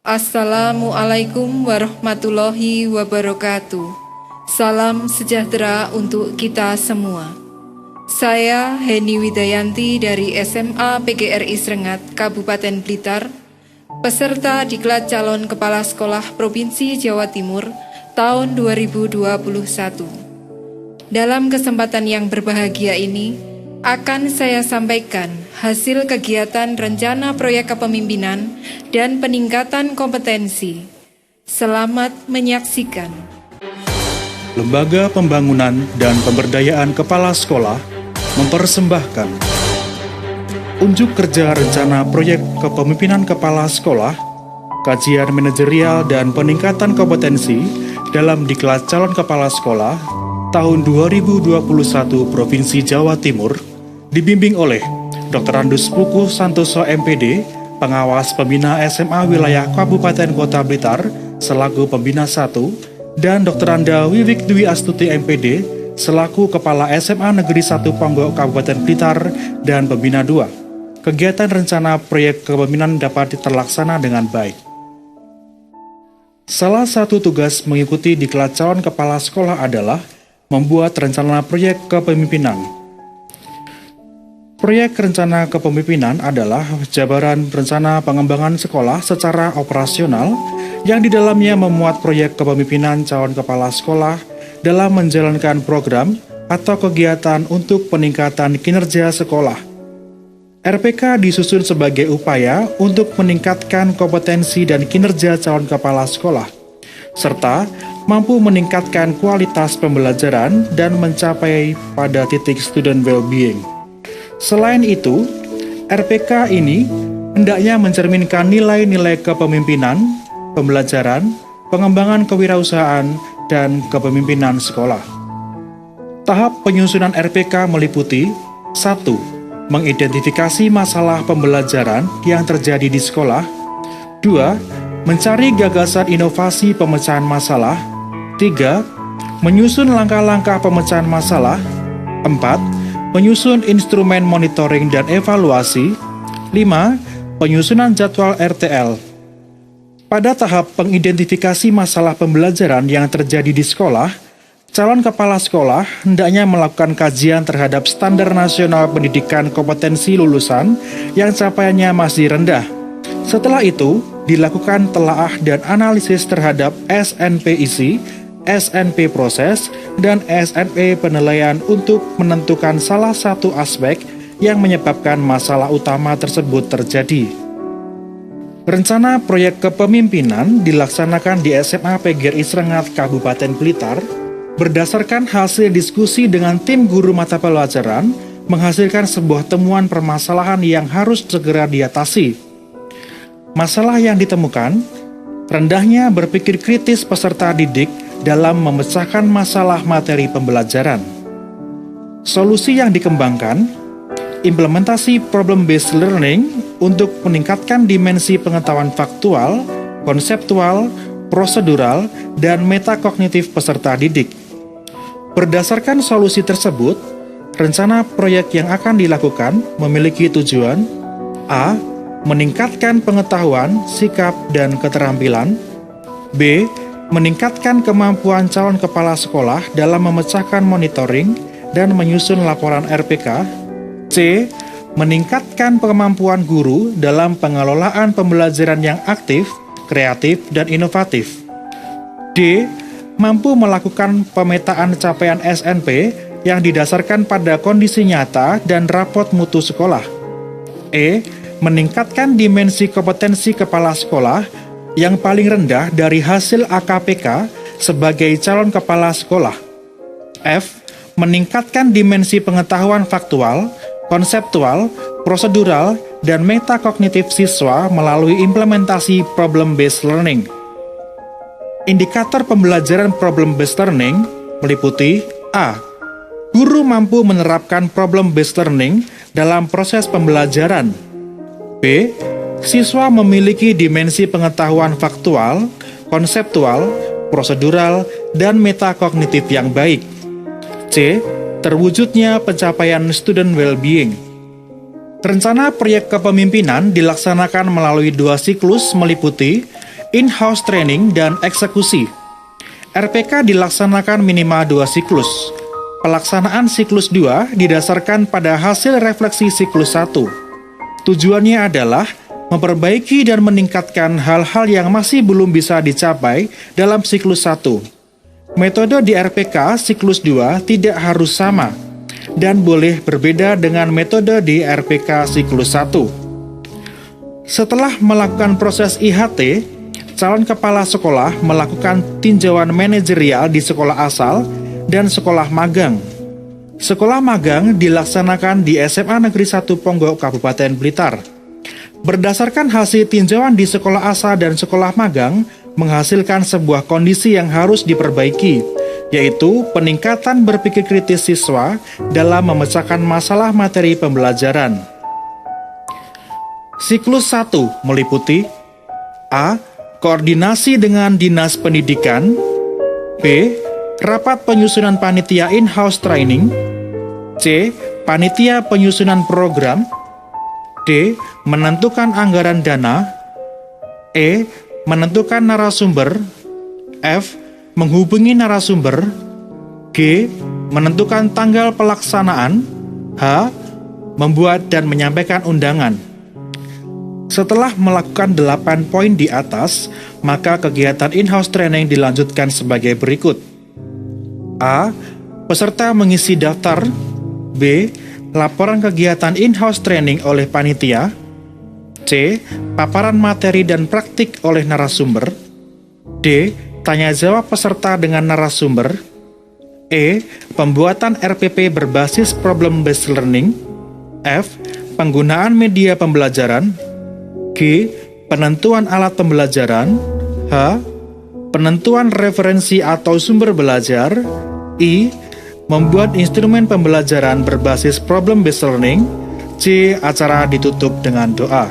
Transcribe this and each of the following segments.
Assalamualaikum warahmatullahi wabarakatuh. Salam sejahtera untuk kita semua. Saya Heni Widayanti dari SMA PGRI Srengat, Kabupaten Blitar, peserta Diklat Calon Kepala Sekolah Provinsi Jawa Timur tahun 2021. Dalam kesempatan yang berbahagia ini, akan saya sampaikan hasil kegiatan rencana proyek kepemimpinan dan peningkatan kompetensi. Selamat menyaksikan. Lembaga Pembangunan dan Pemberdayaan Kepala Sekolah mempersembahkan unjuk kerja rencana proyek kepemimpinan kepala sekolah, kajian manajerial dan peningkatan kompetensi dalam Diklat Calon Kepala Sekolah tahun 2021 Provinsi Jawa Timur, dibimbing oleh Dr. Andus Puku Santoso MPD, Pengawas Pembina SMA Wilayah Kabupaten Kota Blitar, selaku Pembina 1, dan Dr. Anda Wiwik Dwi Astuti MPD, selaku Kepala SMA Negeri 1 Ponggok Kabupaten Blitar, dan Pembina 2. Kegiatan rencana proyek kepemimpinan dapat terlaksana dengan baik. Salah satu tugas mengikuti Diklat Calon Kepala Sekolah adalah membuat rencana proyek kepemimpinan. Proyek rencana kepemimpinan adalah jabaran rencana pengembangan sekolah secara operasional yang di dalamnya memuat proyek kepemimpinan calon kepala sekolah dalam menjalankan program atau kegiatan untuk peningkatan kinerja sekolah. RPK disusun sebagai upaya untuk meningkatkan kompetensi dan kinerja calon kepala sekolah, serta mampu meningkatkan kualitas pembelajaran dan mencapai pada titik student well-being. Selain itu, RPK ini hendaknya mencerminkan nilai-nilai kepemimpinan, pembelajaran, pengembangan kewirausahaan, dan kepemimpinan sekolah. Tahap penyusunan RPK meliputi 1. Mengidentifikasi masalah pembelajaran yang terjadi di sekolah. 2. Mencari gagasan inovasi pemecahan masalah. 3. Menyusun langkah-langkah pemecahan masalah. 4. Menyusun instrumen monitoring dan evaluasi. 5. Penyusunan jadwal RTL. Pada tahap pengidentifikasi masalah pembelajaran yang terjadi di sekolah, calon kepala sekolah hendaknya melakukan kajian terhadap standar nasional pendidikan kompetensi lulusan yang capaiannya masih rendah. Setelah itu, dilakukan telaah dan analisis terhadap SNP isi, SNP proses, dan SNP penilaian untuk menentukan salah satu aspek yang menyebabkan masalah utama tersebut terjadi. Rencana proyek kepemimpinan dilaksanakan di SMA PGRI Srengat Kabupaten Blitar berdasarkan hasil diskusi dengan tim guru mata pelajaran, menghasilkan sebuah temuan permasalahan yang harus segera diatasi. Masalah yang ditemukan, rendahnya berpikir kritis peserta didik dalam memecahkan masalah materi pembelajaran. Solusi yang dikembangkan, implementasi problem-based learning untuk meningkatkan dimensi pengetahuan faktual, konseptual, prosedural, dan metakognitif peserta didik. Berdasarkan solusi tersebut, rencana proyek yang akan dilakukan memiliki tujuan: A. Meningkatkan pengetahuan, sikap, dan keterampilan. B. Meningkatkan kemampuan calon kepala sekolah dalam memecahkan monitoring dan menyusun laporan RPK. C. Meningkatkan kemampuan guru dalam pengelolaan pembelajaran yang aktif, kreatif, dan inovatif. D. Mampu melakukan pemetaan capaian SNP yang didasarkan pada kondisi nyata dan rapot mutu sekolah. E. Meningkatkan dimensi kompetensi kepala sekolah yang paling rendah dari hasil AKPK sebagai calon kepala sekolah. F. Meningkatkan dimensi pengetahuan faktual, konseptual, prosedural, dan metakognitif siswa melalui implementasi problem-based learning. Indikator pembelajaran problem-based learning meliputi A. Guru mampu menerapkan problem-based learning dalam proses pembelajaran. B. Siswa memiliki dimensi pengetahuan faktual, konseptual, prosedural, dan metakognitif yang baik. C. Terwujudnya pencapaian student well-being. Rencana proyek kepemimpinan dilaksanakan melalui 2 siklus meliputi in-house training dan eksekusi. RPK dilaksanakan minimal 2 siklus. Pelaksanaan siklus 2 didasarkan pada hasil refleksi siklus 1. Tujuannya adalah memperbaiki dan meningkatkan hal-hal yang masih belum bisa dicapai dalam siklus 1. Metode di RPK siklus 2 tidak harus sama dan boleh berbeda dengan metode di RPK siklus 1. Setelah melakukan proses IHT, calon kepala sekolah melakukan tinjauan manajerial di sekolah asal dan sekolah magang. Sekolah magang dilaksanakan di SMA Negeri 1 Ponggok, Kabupaten Blitar. Berdasarkan hasil tinjauan di sekolah asal dan sekolah magang, menghasilkan sebuah kondisi yang harus diperbaiki, yaitu peningkatan berpikir kritis siswa dalam memecahkan masalah materi pembelajaran. Siklus 1 meliputi A. Koordinasi dengan Dinas Pendidikan, B. Rapat penyusunan panitia in-house training, C. Panitia penyusunan program, D. Menentukan anggaran dana, E. Menentukan narasumber, F. Menghubungi narasumber, G. Menentukan tanggal pelaksanaan, H. Membuat dan menyampaikan undangan. Setelah melakukan 8 poin di atas, maka kegiatan in-house training dilanjutkan sebagai berikut. A. Peserta mengisi daftar, B. Laporan kegiatan in-house training oleh panitia, C. Paparan materi dan praktik oleh narasumber, D. Tanya jawab peserta dengan narasumber, E. Pembuatan RPP berbasis problem based learning, F. Penggunaan media pembelajaran, G. Penentuan alat pembelajaran, H. Penentuan referensi atau sumber belajar, I. Membuat instrumen pembelajaran berbasis problem based learning, C. Acara ditutup dengan doa.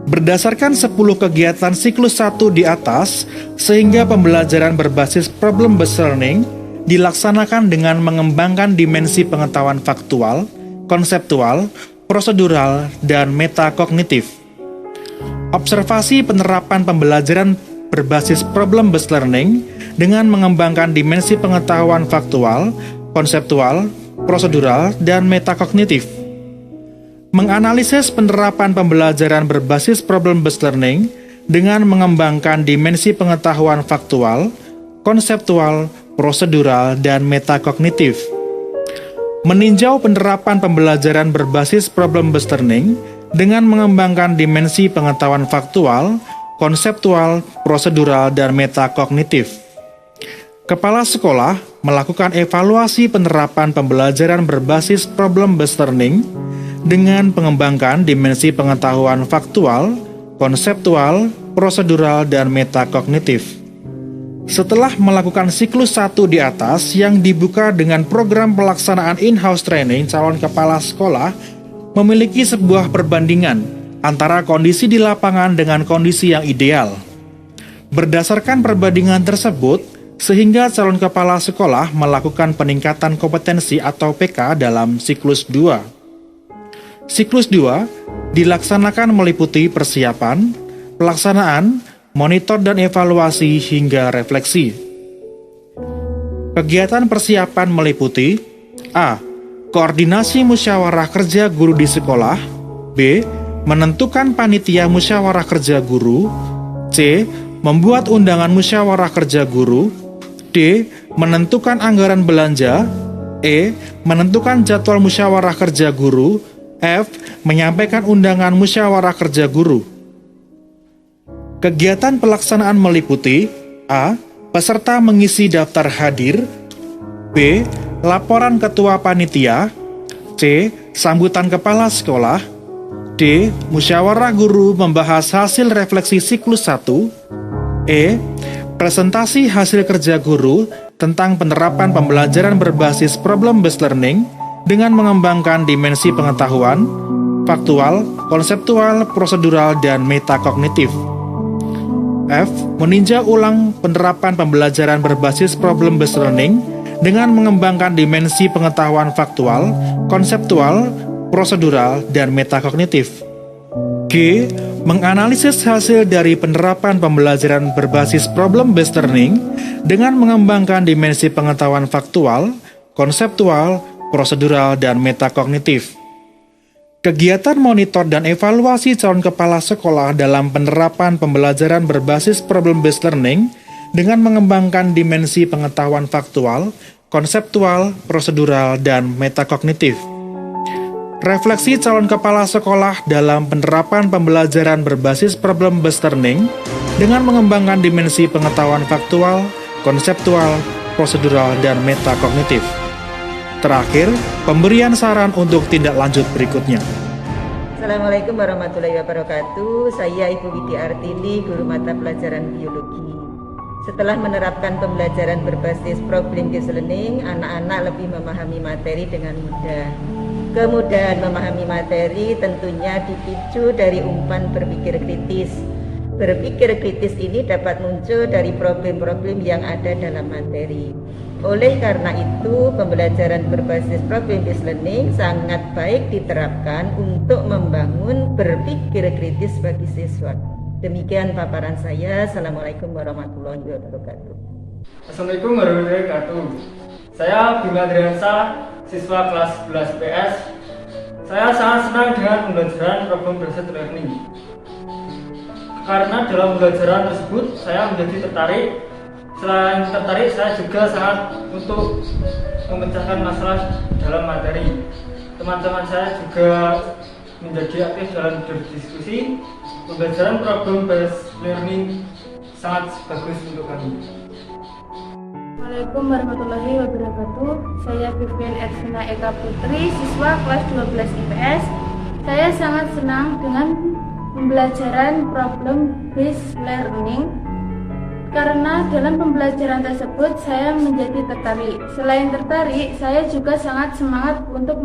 Berdasarkan 10 kegiatan siklus 1 di atas, sehingga pembelajaran berbasis problem based learning dilaksanakan dengan mengembangkan dimensi pengetahuan faktual, konseptual, prosedural, dan metakognitif. Observasi penerapan pembelajaran berbasis problem based learning dengan mengembangkan dimensi pengetahuan faktual, konseptual, prosedural, dan metakognitif. Menganalisis penerapan pembelajaran berbasis problem based learning dengan mengembangkan dimensi pengetahuan faktual, konseptual, prosedural, dan metakognitif. Meninjau penerapan pembelajaran berbasis problem based learning dengan mengembangkan dimensi pengetahuan faktual, konseptual, prosedural, dan metakognitif. Kepala sekolah melakukan evaluasi penerapan pembelajaran berbasis problem based learning dengan mengembangkan dimensi pengetahuan faktual, konseptual, prosedural, dan metakognitif. Setelah melakukan siklus 1 di atas yang dibuka dengan program pelaksanaan in-house training, calon kepala sekolah memiliki sebuah perbandingan antara kondisi di lapangan dengan kondisi yang ideal. Berdasarkan perbandingan tersebut, sehingga calon kepala sekolah melakukan peningkatan kompetensi atau PK dalam siklus 2. Siklus 2 dilaksanakan meliputi persiapan, pelaksanaan, monitor dan evaluasi hingga refleksi. Kegiatan persiapan meliputi A. Koordinasi musyawarah kerja guru di sekolah, B. Menentukan panitia musyawarah kerja guru, C. Membuat undangan musyawarah kerja guru, D. Menentukan anggaran belanja, E. Menentukan jadwal musyawarah kerja guru, F. Menyampaikan undangan musyawarah kerja guru. Kegiatan pelaksanaan meliputi A. Peserta mengisi daftar hadir, B. Laporan ketua panitia, C. Sambutan kepala sekolah, D. Musyawarah guru membahas hasil refleksi siklus 1, E. Presentasi hasil kerja guru tentang penerapan pembelajaran berbasis problem based learning dengan mengembangkan dimensi pengetahuan, faktual, konseptual, prosedural, dan metakognitif. F. Meninjau ulang penerapan pembelajaran berbasis problem based learning dengan mengembangkan dimensi pengetahuan faktual, konseptual, prosedural, dan metakognitif. G. menganalisis hasil dari penerapan pembelajaran berbasis problem-based learning dengan mengembangkan dimensi pengetahuan faktual, konseptual, prosedural, dan metakognitif. Kegiatan monitor dan evaluasi calon kepala sekolah dalam penerapan pembelajaran berbasis problem-based learning dengan mengembangkan dimensi pengetahuan faktual, konseptual, prosedural, dan metakognitif. Refleksi calon kepala sekolah dalam penerapan pembelajaran berbasis problem-based learning dengan mengembangkan dimensi pengetahuan faktual, konseptual, prosedural, dan metakognitif. Terakhir, pemberian saran untuk tindak lanjut berikutnya. Assalamualaikum warahmatullahi wabarakatuh. Saya Ibu Widi Artini, guru mata pelajaran biologi. Setelah menerapkan pembelajaran berbasis problem-based learning, anak-anak lebih memahami materi dengan mudah. Kemudahan memahami materi tentunya dipicu dari umpan berpikir kritis. Berpikir kritis ini dapat muncul dari problem-problem yang ada dalam materi. Oleh karena itu, pembelajaran berbasis problem-based learning sangat baik diterapkan untuk membangun berpikir kritis bagi siswa. Demikian paparan saya. Assalamualaikum warahmatullahi wabarakatuh. Assalamualaikum warahmatullahi wabarakatuh. Saya Bima Driansa, siswa kelas 11 PS. Saya sangat senang dengan pembelajaran problem-based learning. Karena dalam pembelajaran tersebut saya menjadi tertarik. Selain tertarik, saya juga sangat untuk memecahkan masalah dalam materi. Teman-teman saya juga menjadi aktif dalam berdiskusi. Pembelajaran problem-based learning sangat bagus untuk kami. Assalamualaikum warahmatullahi wabarakatuh. Saya Vivian Ersina Eka Putri, siswa kelas 12 IPS. Saya sangat senang dengan pembelajaran problem-based learning karena dalam pembelajaran tersebut saya menjadi tertarik. Selain tertarik, saya juga sangat semangat untuk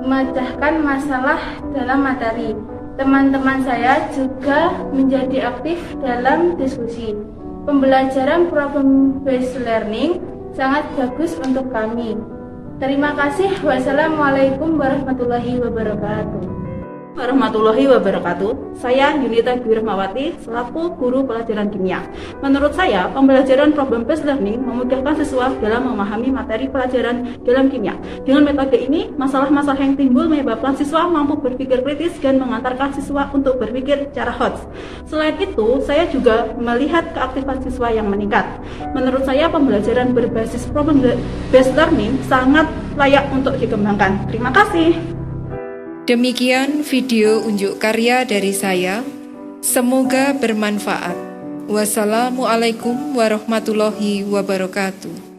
memecahkan masalah dalam materi. Teman-teman saya juga menjadi aktif dalam diskusi. Pembelajaran problem-based learning sangat bagus untuk kami. Terima kasih. Wassalamualaikum warahmatullahi wabarakatuh. Warahmatullahi wabarakatuh. Saya Yunita Gwirahmawati selaku guru pelajaran kimia. Menurut saya, pembelajaran problem-based learning memudahkan siswa dalam memahami materi pelajaran dalam kimia. Dengan metode ini, masalah-masalah yang timbul menyebabkan siswa mampu berpikir kritis dan mengantarkan siswa untuk berpikir secara hots. Selain itu, saya juga melihat keaktifan siswa yang meningkat. Menurut saya, pembelajaran berbasis problem-based learning sangat layak untuk dikembangkan. Terima kasih. Demikian video unjuk karya dari saya. Semoga bermanfaat. Wassalamualaikum warahmatullahi wabarakatuh.